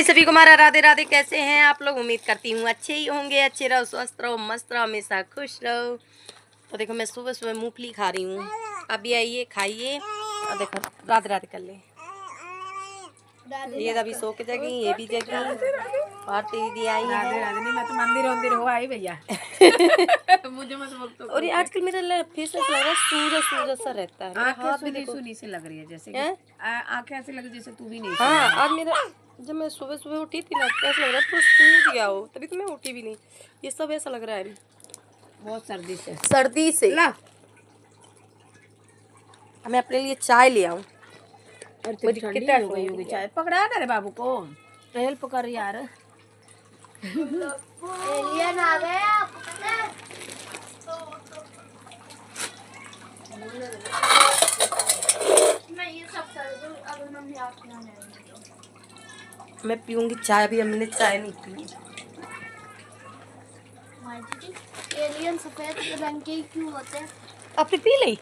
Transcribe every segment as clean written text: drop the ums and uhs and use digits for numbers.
सभी को हमारा राधे राधे। कैसे हैं आप लोग? उम्मीद करती हूँ अच्छे ही होंगे। अच्छे रहो, स्वस्थ रहो, मस्त रहो, हमेशा खुश रहो। तो देखो मैं सुबह सुबह मूंगफली खा रही हूँ। अभी आइए खाइए और देखो राधे राधे कर ले। ये अभी सो के जगी, ये भी जगी और दीदी आई है। मैं तो मंदिर हो आई भैया। मुझे मत बोल तो। और ये आजकल मेरा फेस ऐसा लग रहा है सूरज सा रहता है। आंखें सुनी से लग रही है, जैसे आंखें ऐसे लग जैसे तू भी नहीं। हाँ, आज मेरा जब मैं सुबह सुबह उठी थी ना ऐसा लग रहा था सूझ गया हो, तभी तो मैं उठी भी नहीं। ये सब ऐसा लग रहा है बहुत सर्दी से। ला मैं अपने लिए चाय ले आऊँ। ठंडी हो गई होगी चाय। पकड़ा ना रे बाबू को, हेल्प कर यार। एलियन आ गए आप। मैं ये सब कर दूं, अगर मम्मी आपके यहाँ नहीं। मैं पीऊंगी चाय, अभी हमने चाय नहीं पी। एलियन सफेद रंग के क्यों होते हैं? आपने पी ली?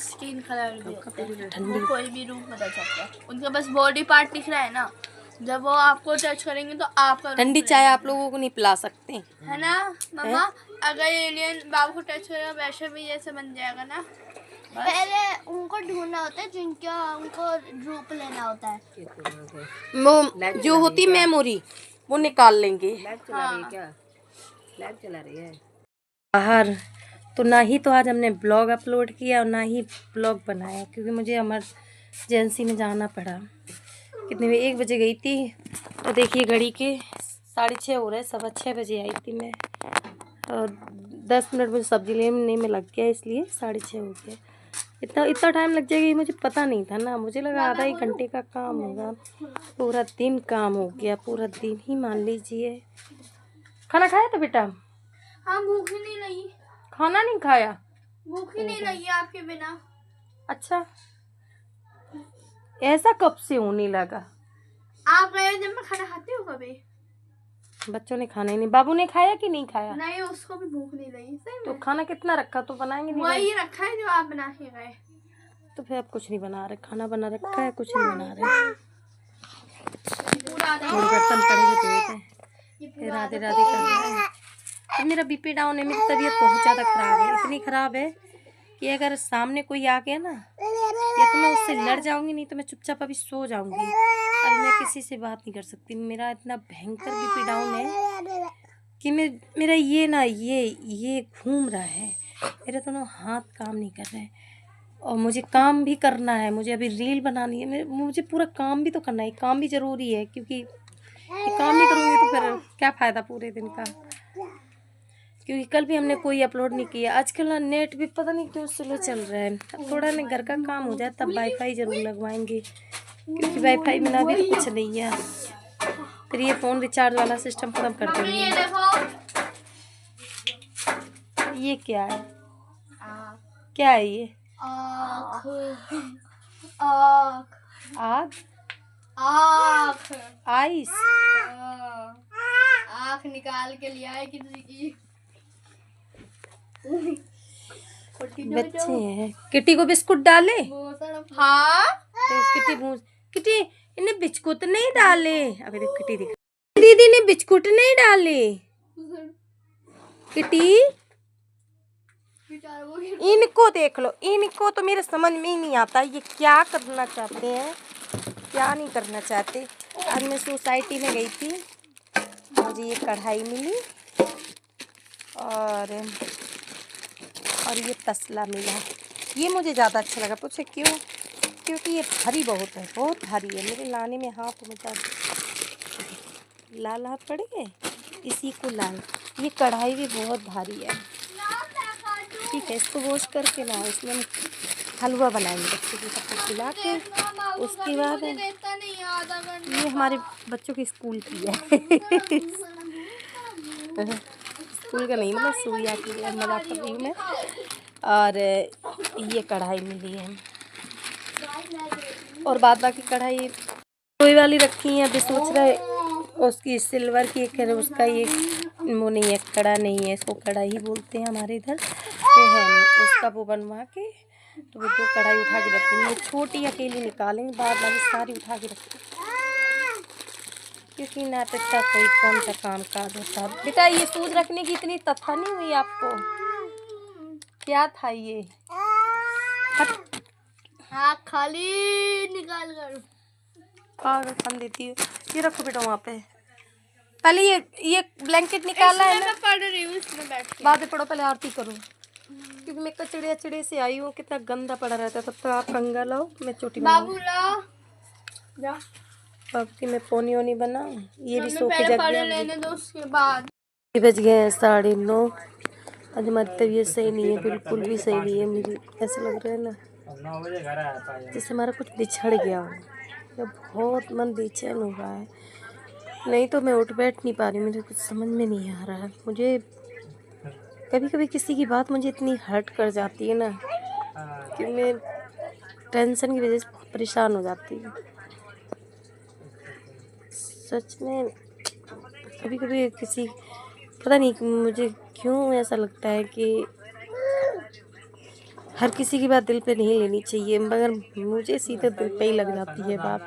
स्किन कलर भी होता है, ठंडी कोई भी रूप बदल सकता है। उनका बस बॉडी पार्ट दिख रहा है ना, जब वो आपको टच करेंगे तो आपका ठंडी चाय आप लोगों को नहीं पिला सकते है ना मम्मा। अगर एलियन बाबू को टच करेगा वैसे भी जैसे बन जाएगा ना। पहले उनको ढूंढना होता है जिनका उनको रूप लेना होता है। वो जो होती मेमोरी वो निकाल लेंगे। लाइट चला रही है बाहर। तो ना ही तो आज हमने ब्लॉग अपलोड किया और ना ही ब्लॉग बनाया, क्योंकि मुझे इमरजेंसी में जाना पड़ा। कितने बजे? 1 बजे गई थी। तो देखिए घड़ी के 6:30 हो रहे, 6:15 बजे आई थी मैं और 10 मिनट मुझे सब्जी लेने में लग गया, इसलिए 6:30 हो गया। इतना टाइम लग जाएगा ये मुझे पता नहीं था ना। मुझे लगा आधा ही घंटे का काम होगा, पूरा दिन काम हो गया। पूरा दिन ही मान लीजिए। खाना खाया था बेटा? हाँ, भूख ही नहीं लगी। खाना नहीं खाया? भूख ही नहीं लगी आपके बिना। अच्छा, ऐसा कब से होने लगा? आप गए जब मैं खाना खाती हूँ कभी? बच्चों ने खाना ही नहीं। बाबू ने खाया कि नहीं खाया? नहीं, उसको भी भूख नहीं लगी। सही तो खाना कितना रखा? तो बनाएंगे नहीं? वही रखा है जो आप बना के गए। तो फिर आप कुछ नहीं बना रहे? खाना बना रखा है, कुछ नहीं बना रहे। बर्तन पड़े हुए थे। राधे राधे कर रहे हैं। तो मेरा बीपी डाउन है, मेरी तबीयत बहुत ज़्यादा ख़राब है। इतनी ख़राब है कि अगर सामने कोई आ गया ना, या तो मैं उससे लड़ जाऊंगी, नहीं तो मैं चुपचाप अभी सो जाऊंगी। और मैं किसी से बात नहीं कर सकती। मेरा इतना भयंकर बीपी डाउन है कि मेरा ये घूम रहा है। मेरे दोनों हाथ काम नहीं कर रहे हैं और मुझे काम भी करना है। मुझे अभी रील बनानी है, मुझे पूरा काम भी तो करना है। काम भी ज़रूरी है, क्योंकि ये काम नहीं करूँगी तो फिर क्या फ़ायदा पूरे दिन का। क्योंकि कल भी हमने कोई अपलोड नहीं किया। आजकल ना नेट भी पता नहीं क्यों स्लो चल रहा है। अब थोड़ा ना घर का काम हो जाए तब वाईफाई ज़रूर लगवाएंगे, क्योंकि वाईफाई बिना भी तो कुछ नहीं है। फिर ये फ़ोन रिचार्ज वाला सिस्टम खत्म कर देंगे। ये क्या है? क्या है ये? आँख। आग? आँख। आइस? आँख निकाल के लिया है किसी की। बच्चे हैं। किटी को बिस्कुट डाले? हाँ, तो किटी इन्हें बिस्कुट नहीं डाले। अबे देख किटी दिख, दीदी ने बिस्कुट नहीं डाले। किटी इनको देख लो, इनको तो मेरे समझ में ही नहीं आता ये क्या करना चाहते हैं, क्या नहीं करना चाहते। आज मैं सोसाइटी में गई थी, मुझे ये कढ़ाई मिली और ये तसला मिला। ये मुझे ज़्यादा अच्छा लगा। पूछे क्यों? क्योंकि ये भारी बहुत है, बहुत भारी है। मेरे लाने में हाथ में लाल हाथ पड़ गए, इसी को लाल। ये कढ़ाई भी बहुत भारी है। ठीक है, इसको वॉश करके ना इसमें हम हलवा बनाएंगे बच्चों को सब कुछ खिला के। उसके बाद ये हमारे बच्चों की स्कूल की है। स्कूल का नहीं, मतलब सूर्या की है, मजाक कर रही हूँ मैं। और ये कढ़ाई मिली है और बाद बाकी कढ़ाई लोहे वाली रखी है। अभी सोच रहे उसकी सिल्वर की एक है, उसका ये वो नहीं है, कड़ा नहीं है, इसको कड़ा ही बोलते हैं हमारे इधर। वो है नहीं, उसका वो बनवा के तो वो 2 कढ़ाई उठा के रखती हूँ। छोटी अकेली निकालेंगे, बाद वाली सारी उठा के रखती हूँ, क्योंकि नाटक का कोई कौन सा काम काज होता है। बेटा ये सूज रखने की इतनी तथा नहीं हुई आपको? क्या था ये? हाँ खाली निकाल कर पागल बन देती है। ये रखो बेटा वहाँ पे। पहले ये ब्लैंकेट निकालना है ना। मैं पढ़ रही हूँ इसमें बैठ के। बाद में पढ़ो, पहले आरती करो, क्योंकि मैं चिड़िया से आई हूँ, कितना गंदा पड़ा रहता है। तब तो आप कंगा लाओ, मैं चोटी बाबू ला जा। बाबू की मैं पोनी ओनी बनाऊँ। ये भी सो के पहले जग पढ़ गया। लेने दो उसके बाद। बज गए हैं 9:30। आज हमारी तबीयत सही नहीं है, बिल्कुल भी सही नहीं है। मुझे ऐसा लग रहा है ना जैसे हमारा कुछ बिछड़ गया हो। या बहुत मन बेचैन हो रहा है, नहीं तो मैं उठ बैठ नहीं पा रही। मुझे कुछ समझ में नहीं आ रहा है। मुझे कभी कभी किसी की बात मुझे इतनी हर्ट कर जाती है ना कि मैं टेंशन की वजह से बहुत परेशान हो जाती हूँ। सच में कभी कभी किसी, पता नहीं मुझे क्यों ऐसा लगता है कि हर किसी की बात दिल पे नहीं लेनी चाहिए, मगर मुझे सीधे दिल पे ही लग जाती है बात।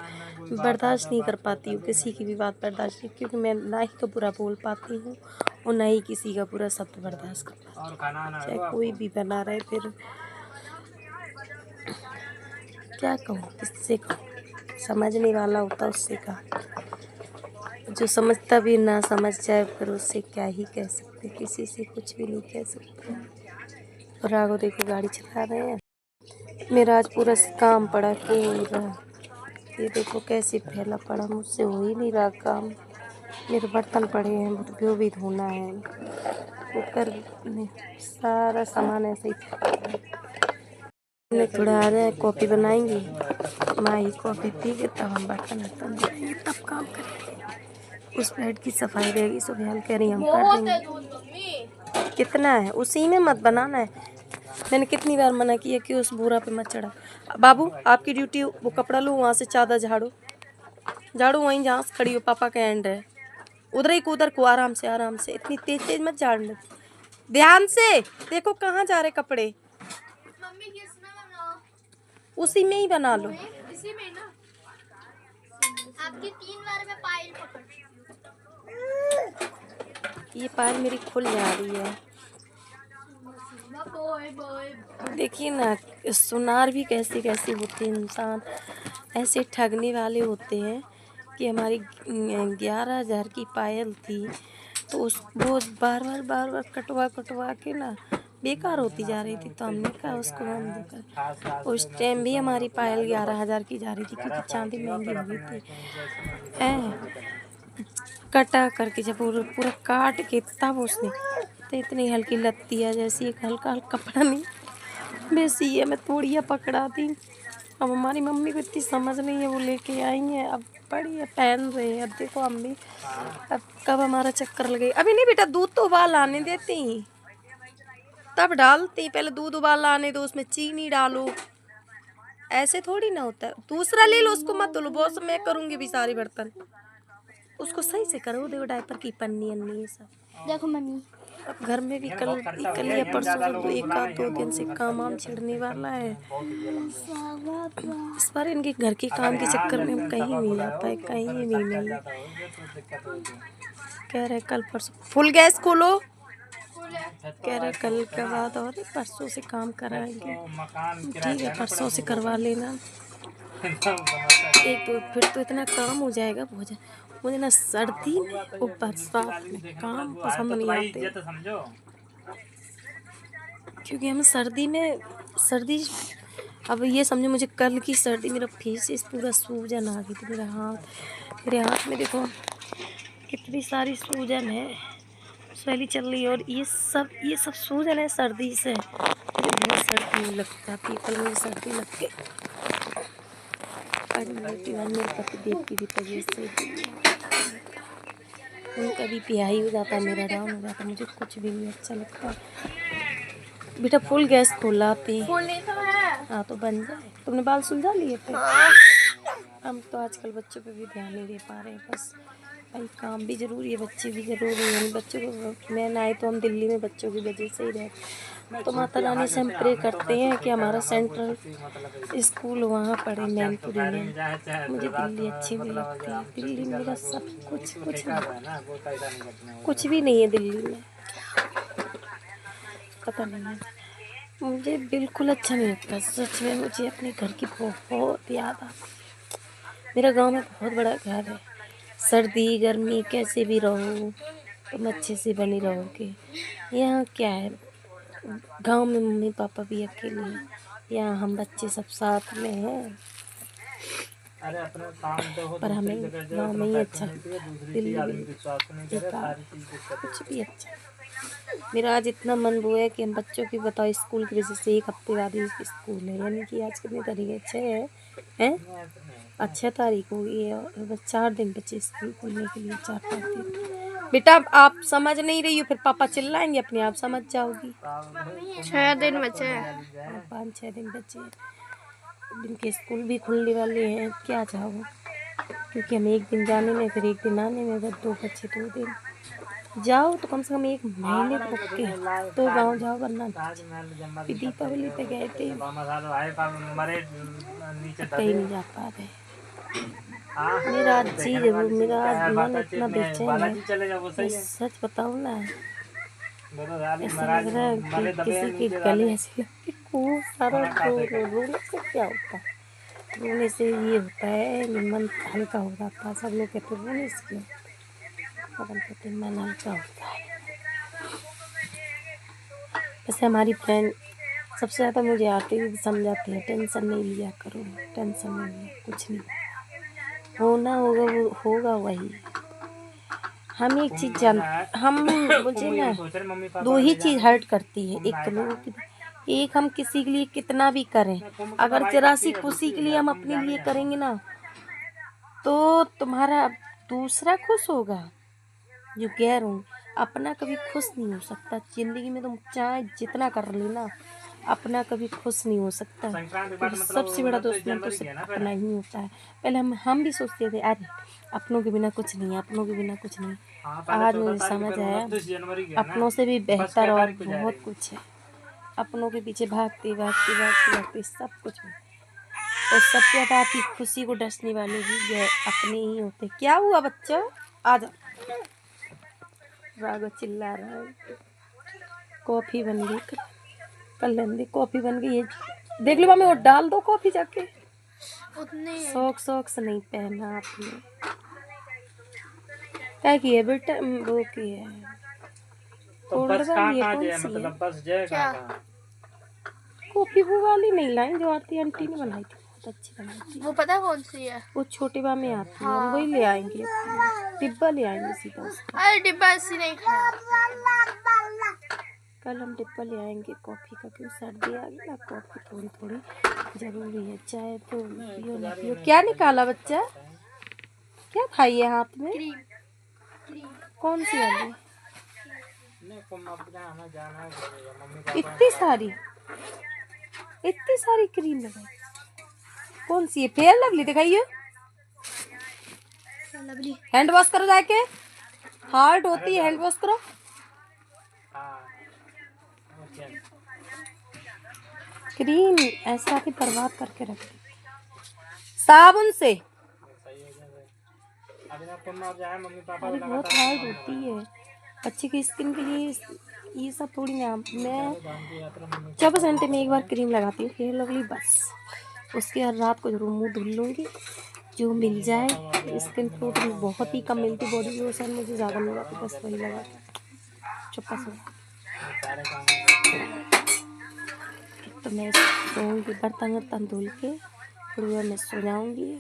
बर्दाश्त नहीं कर पाती हूँ किसी की भी बात बर्दाश्त नहीं, क्योंकि मैं ना ही तो बुरा बोल पाती हूँ और ना ही किसी का बुरा शब्द बर्दाश्त कर पाती हूँ, चाहे कोई भी बना रहे। फिर क्या कहूँ, किससे कहूँ? समझने वाला होता उससे कहा, जो समझता भी ना समझ जाए फिर उससे क्या ही कह सकते। किसी से कुछ भी नहीं कह सकते। और राघव देखो गाड़ी चला रहे हैं। मेरा आज पूरा काम पड़ा पूरा, ये देखो कैसे फैला पड़ा, मुझसे हो ही नहीं रहा काम। मेरे बर्तन पड़े हैं, वो भी धोना है, कुकर में सारा सामान ऐसे ही। थोड़ा आ रहा है, कॉफ़ी बनाएंगे, माँ ही कॉफ़ी पी के तब हम बर्तन धोएंगे, तब काम करेंगे। उस बेड की सफाई रहेगी, सुबह कह रही हम कर देंगे। कितना है, उसी में मत बनाना है। मैंने कितनी बार मना किया कि उस बोरा पे मत चढ़ा। बाबू आपकी ड्यूटी, वो कपड़ा लो, वहाँ से चादर झाड़ो वहीं जहाँ से खड़ी हो, पापा का एंड है उधर ही कूदर को, आराम से इतनी तेज मत झाड़ना, ध्यान से देखो कहाँ जा रहे कपड़े। मम्मी किसमें बनाओ? उसी में ही बना लो। इसी में ना। आपकी 3 बार में पायल पकड़। ये पायल मेरी खुल जा रही है। देखिए ना, सुनार भी कैसे कैसे होते हैं। इंसान ऐसे ठगने वाले होते हैं कि हमारी 11,000 की पायल थी, तो वो बार बार कटवा के ना बेकार होती जा रही थी। तो हमने कहा उसको हम देकर, उस टाइम भी हमारी पायल 11,000 की जा रही थी, क्योंकि चांदी महंगी हो गई थी। कटा करके जब पूरा काट के तब उसने, तो इतनी हल्की लगती है जैसे एक हल्का कपड़ा नहीं, वैसी है। मैं तोड़िया पकड़ा थी। अब हमारी मम्मी को इतनी समझ नहीं है, वो लेके आई है, अब बड़ी है, पहन रहे हैं। अब देखो अम्मी, अब कब हमारा चक्कर लगे। अभी नहीं बेटा, दूध तो उबाल आने देती ही तब डालती। पहले दूध उबाल आने दो, उसमें चीनी डालो, ऐसे थोड़ी ना होता है। दूसरा ले लो, उसको मत धुलो, बहुत मैं करूँगी भी सारे बर्तन। उसको सही से करो, देखो डायपर की पन्नी अन्नी ये सब देखो मम्मी, अब घर में भी कल या परसों से तो 1-2 दिन से काम छिड़ने वाला है। इस बार इनके घर के काम के चक्कर में हम कहीं नहीं जा पाए, कहीं भी नहीं। कह रहे कल परसों फुल गैस खोलो, कह रहे कल के बाद और परसों से काम कराएंगे। ठीक है, परसों से करवा लेना। एक तो फिर तो इतना काम हो जाएगा। मुझे ना सर्दी में और बरसात में काम पसंद नहीं आते, क्योंकि हम सर्दी अब ये समझो, मुझे कल की सर्दी, मेरा फेस पूरा सूजन आ गई थी। मेरे हाथ में देखो कितनी सारी सूजन है, स्वैली चल रही है। और ये सब सूजन है सर्दी से। मुझे बहुत सर्दी लग जाती है, कल मुझे सर्दी लग गई। मेरे पतिदेव की भी तबीयत से, उनका भी पिहाई हो जाता है, मेरा डाउन हो जाता है। मुझे कुछ भी नहीं अच्छा लगता। बेटा फुल गैस खोलाती हाँ तो बन जाए। तुमने बाल सुलझा लिए थे? हम तो आजकल बच्चों पे भी ध्यान नहीं दे पा रहे हैं। बस भाई काम भी ज़रूरी है, बच्चे भी ज़रूरी है। बच्चों को मैं आए तो हम दिल्ली में बच्चों की वजह से ही रहते, तो माता रानी से हम प्रे करते हैं कि हमारा सेंट्रल स्कूल वहाँ पढ़े मैनपुरी में। मुझे दिल्ली अच्छी नहीं लगती, दिल्ली में मेरा सब कुछ भी नहीं है दिल्ली में, पता नहीं है, मुझे बिल्कुल अच्छा नहीं लगता। सच में मुझे अपने घर की बहुत याद आती। मेरा गांव में बहुत बड़ा घर है, सर्दी गर्मी कैसे भी रहो तुम अच्छे से बनी रहोगे। यहाँ क्या है, गांव में मम्मी पापा भी अकेले हैं, यहाँ हम बच्चे सब साथ में हैं, पर हमें गाँव में ही अच्छा लगता है। दिल्ली बेकार, कुछ भी अच्छा नहीं। मेरा आज इतना मन वो है कि हम बच्चों की बताओ स्कूल की वजह से 1 हफ्ते बाद ही स्कूल है, यानी कि आज कितनी तारीख है, 6 है, 6 तारीख हो गई है और बस 4 दिन बचे स्कूल खुलने के लिए, 4-5 दिन। बेटा आप समझ नहीं रही हो, फिर पापा चिल्लाएंगे, अपने आप समझ जाओगी। 6 दिन बचे हैं। 5-6 दिन बचे, इनके स्कूल भी खुलने वाले हैं, क्या जाओ, क्योंकि हम 1 दिन जाने में फिर 1 दिन आने में, बस 2 बचे 2 दिन। जाओ तो कम से कम 1 महीने रुक के तो गाँव जाओ, वरना दीपावली पे गए थे, कहीं नहीं जा पा रहे। मेरा आज जी जरूर, मेरा आज मन इतना बेचैन है, सच बताऊँ ना, ऐसा लग रहा है कि किसी की गले ऐसी लगती, खूब सारा रोने से क्या होता है, रोने से ये होता है मन हल्का हो जाता है। सब लोग कहते हैं रोने से क्यों, पता नहीं मन हल्का होता है। वैसे हमारी फ्रेंड सबसे ज़्यादा मुझे आके भी समझाती है, टेंशन नहीं लिया करो, टेंशन नहीं लिया, कुछ नहीं होना होगा, वो होगा वही। हम एक चीज़ जान, हम मुझे ना 2 ही चीज़ हर्ट करती है, एक तो लोगों की, एक हम किसी के लिए कितना भी करें, अगर जरा सी खुशी के लिए हम अपने लिए करेंगे ना, तो तुम्हारा दूसरा खुश होगा, जो कह रहा हूँ, अपना कभी खुश नहीं हो सकता ज़िंदगी में, तुम चाहे जितना कर लेना, अपना कभी खुश नहीं हो सकता, क्योंकि सबसे बड़ा दुश्मन तो सिर्फ अपना ही होता है। पहले हम भी सोचते थे अरे अपनों के बिना कुछ नहीं है, अपनों के बिना कुछ नहीं, आज मुझे समझ आया अपनों से भी बेहतर और बहुत कुछ है। अपनों के पीछे भागते भागते भागते भागते सब कुछ है, और सबसे ज़्यादा आपकी खुशी को डसने वाले भी अपने ही होते। क्या हुआ बच्चा, आ जा, राघव चिल्ला रहा है। कॉफ़ी बन गई, कर लेंगे, कॉफ़ी बन गई है, देख लो मम्मी, वो डाल दो कॉफ़ी जाके। उतने शौक से नहीं पहना आपने, क्या की है बेटा, वो की है तो बस कहाँ है, जाए, मतलब बस जाए कहाँ? कॉफ़ी वो वाली नहीं लाई जो आरती आंटी ने बनाई थी, बहुत अच्छी बनाई थी। वो पता कौन सी है? वो छोटे बा में आती है, हम वही ले आएंगे, डिब्बा ले आएंगे सीधा उसका। अरे डिब्बा ऐसी नहीं खाया, कल हम डिब्बा ले आएंगे कॉफ़ी का, क्यों सर्दी आ गई ना, कॉफ़ी थोड़ी थोड़ी ज़रूरी है, चाहे तो पियो ना पियो। क्या निकाला बच्चा, क्या खाई है हाथ में, कौन सी वाली, इतनी सारी क्रीम लगाई, कौन सी है, फेयर लवली दिखाइए, हैंड वॉश करो जाके, हार्ड होती है, हैंड वॉश करो। क्रीम ऐसा कि बर्बाद करके रख दी, साबुन से, अरे बहुत हार्ड होती है बच्चे की स्किन के लिए, ये सब थोड़ी ना। मैं 24 घंटे में 1 बार क्रीम लगाती हूँ फेयर लवली, बस उसके बाद रात को जरूर मुँह धुल लूँगी, जो मिल जाए। स्किन प्रोटीन बहुत ही कम मिलती, बॉडी लोशन मुझे ज़्यादा मिल जाती, बस वही लगा चुप्पा से। तो मैं सोऊंगी, बर्तन वर्तन धुल के थोड़ी देर में सो जाऊँगी,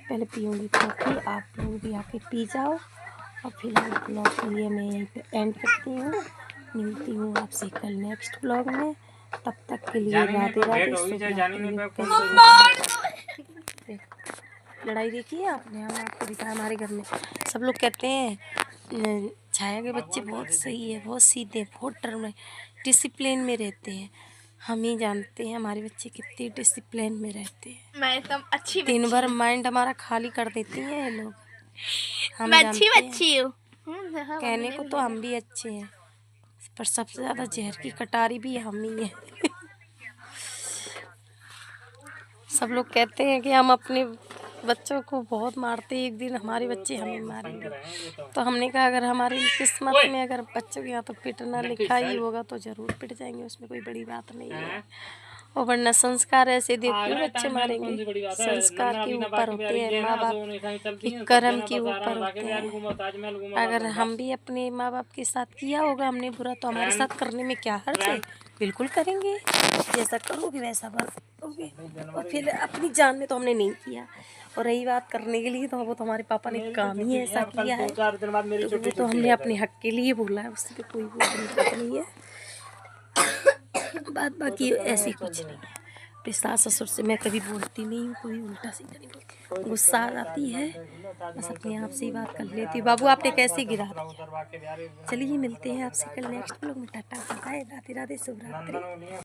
पहले पीऊँगी कॉफ़ी, आप लोग भी आके पी जाओ। और फिलहाल ब्लॉग के लिए मैं यहीं पे एंड करती हूँ, मिलती हूँ आपसे कल नेक्स्ट ब्लॉग में, तब तक के लिए राधे राधे। लड़ाई देखी है आपने, हम आपको दिखाया, हमारे घर में सब लोग कहते हैं छाया के बच्चे बहुत सही है, बहुत सीधे, बहुत टर्म डिसिप्लिन में रहते हैं। हम ही जानते हैं हमारे बच्चे कितने डिसिप्लिन में रहते हैं। मैं एकदम अच्छी दिन भर माइंड हमारा खाली कर देती हैं ये लोग। हम मैं जानते हैं। अच्छी हूँ। कहने को तो हम भी अच्छे हैं, पर सबसे ज्यादा जहर की कटारी भी हम ही है। सब लोग कहते हैं कि हम अपने बच्चों को बहुत मारते हैं, एक दिन हमारे बच्चे हमें मारेंगे। तो हमने कहा अगर हमारी किस्मत में अगर बच्चों के यहाँ तो पिटना लिखा ही होगा तो जरूर पिट जाएंगे, उसमें कोई बड़ी बात नहीं है। और वरना संस्कार ऐसे देखो बच्चे मारेंगे, संस्कार के ऊपर होते हैं, माँ बाप के कर्म के ऊपर होते हैं। अगर हम भी अपने माँ बाप के साथ किया होगा हमने बुरा तो हमारे साथ करने में क्या हर्ज है, बिल्कुल करेंगे। जैसा करोगे वैसा बरतोगे। और फिर अपनी जान में तो हमने नहीं किया, और रही बात करने के लिए तो वो तो हमारे पापा ने काम ही ऐसा किया है, तो वो तो हमने अपने हक के लिए बोला है, उससे कोई वो बात नहीं है। बात बाकी ऐसी कुछ नहीं है। अपने सास ससुर से मैं कभी बोलती नहीं हूँ, कोई उल्टा सीधा नहीं बोलती, गुस्सा आ जाती है बस अपने आप से ही बात कर लेती हूँ। बाबू आपने कैसे गिरा दिया। चलिए मिलते हैं आपसे कल नेक्स्ट ब्लॉग में। टाटा बाय, राधे राधे, शुभ रात्रि।